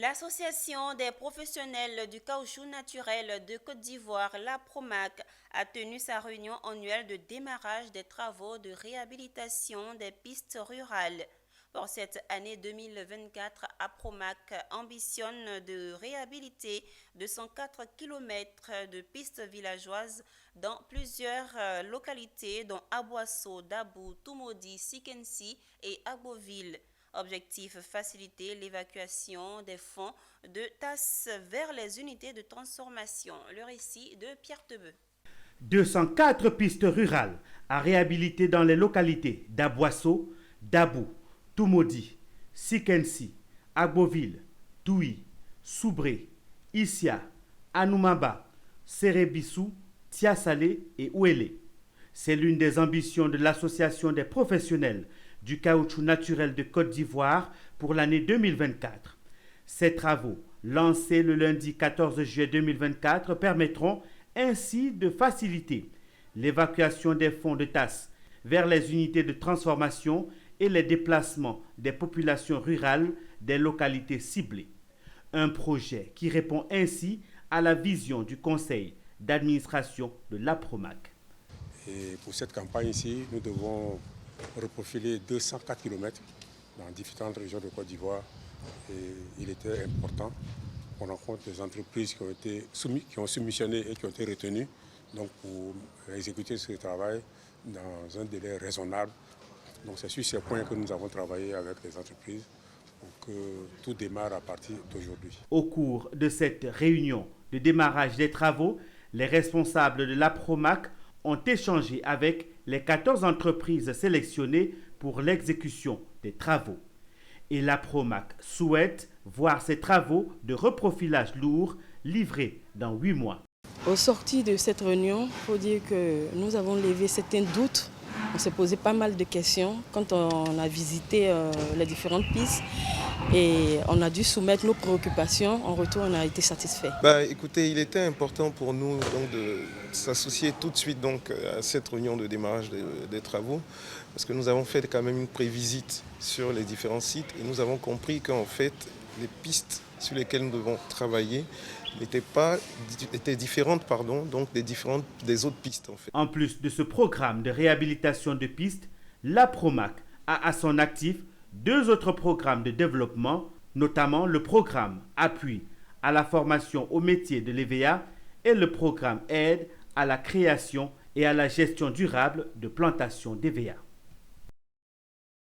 L'Association des professionnels du caoutchouc naturel de Côte d'Ivoire, la PROMAC, a tenu sa réunion annuelle de démarrage des travaux de réhabilitation des pistes rurales. Pour cette année 2024, APROMAC ambitionne de réhabiliter 204 km de pistes villageoises dans plusieurs localités dont Aboissou, Dabou, Toumoudi, Sikensi et Agboville. Objectif, faciliter l'évacuation des fonds de TAS vers les unités de transformation. Le récit de Pierre Tebeu. 204 pistes rurales à réhabiliter dans les localités d'Aboissou, Dabou, Toumoudi, Sikensi, Agboville, Toui, Soubré, Issia, Anoumaba, Serebissou, Tiasalé et Ouélé. C'est l'une des ambitions de l'Association des professionnels du caoutchouc naturel de Côte d'Ivoire pour l'année 2024. Ces travaux, lancés le lundi 14 juillet 2024, permettront ainsi de faciliter l'évacuation des fonds de TAS vers les unités de transformation et les déplacements des populations rurales des localités ciblées. Un projet qui répond ainsi à la vision du conseil d'administration de l'APROMAC. Et pour cette campagne ici, nous devons reprofiler 204 km dans différentes régions de Côte d'Ivoire. Et il était important qu'on rencontre des entreprises qui ont soumissionné et qui ont été retenues donc pour exécuter ce travail dans un délai raisonnable. Donc c'est sur ces points que nous avons travaillé avec les entreprises pour que tout démarre à partir d'aujourd'hui. Au cours de cette réunion de démarrage des travaux, les responsables de l'APROMAC ont échangé avec les 14 entreprises sélectionnées pour l'exécution des travaux. Et l'APROMAC souhaite voir ces travaux de reprofilage lourd livrés dans 8 mois. Au sorti de cette réunion, il faut dire que nous avons levé certains doutes. On s'est posé pas mal de questions quand on a visité les différentes pistes et on a dû soumettre nos préoccupations. En retour, on a été satisfait. Écoutez, il était important pour nous donc, de s'associer tout de suite donc, à cette réunion de démarrage des travaux parce que nous avons fait quand même une prévisite sur les différents sites et nous avons compris qu'en fait, les pistes sur lesquelles nous devons travailler étaient différentes donc des autres pistes. En fait. En plus de ce programme de réhabilitation de pistes, l'APROMAC a à son actif 2 autres programmes de développement, notamment le programme Appui à la formation au métier de l'EVA et le programme Aide à la création et à la gestion durable de plantations d'EVA.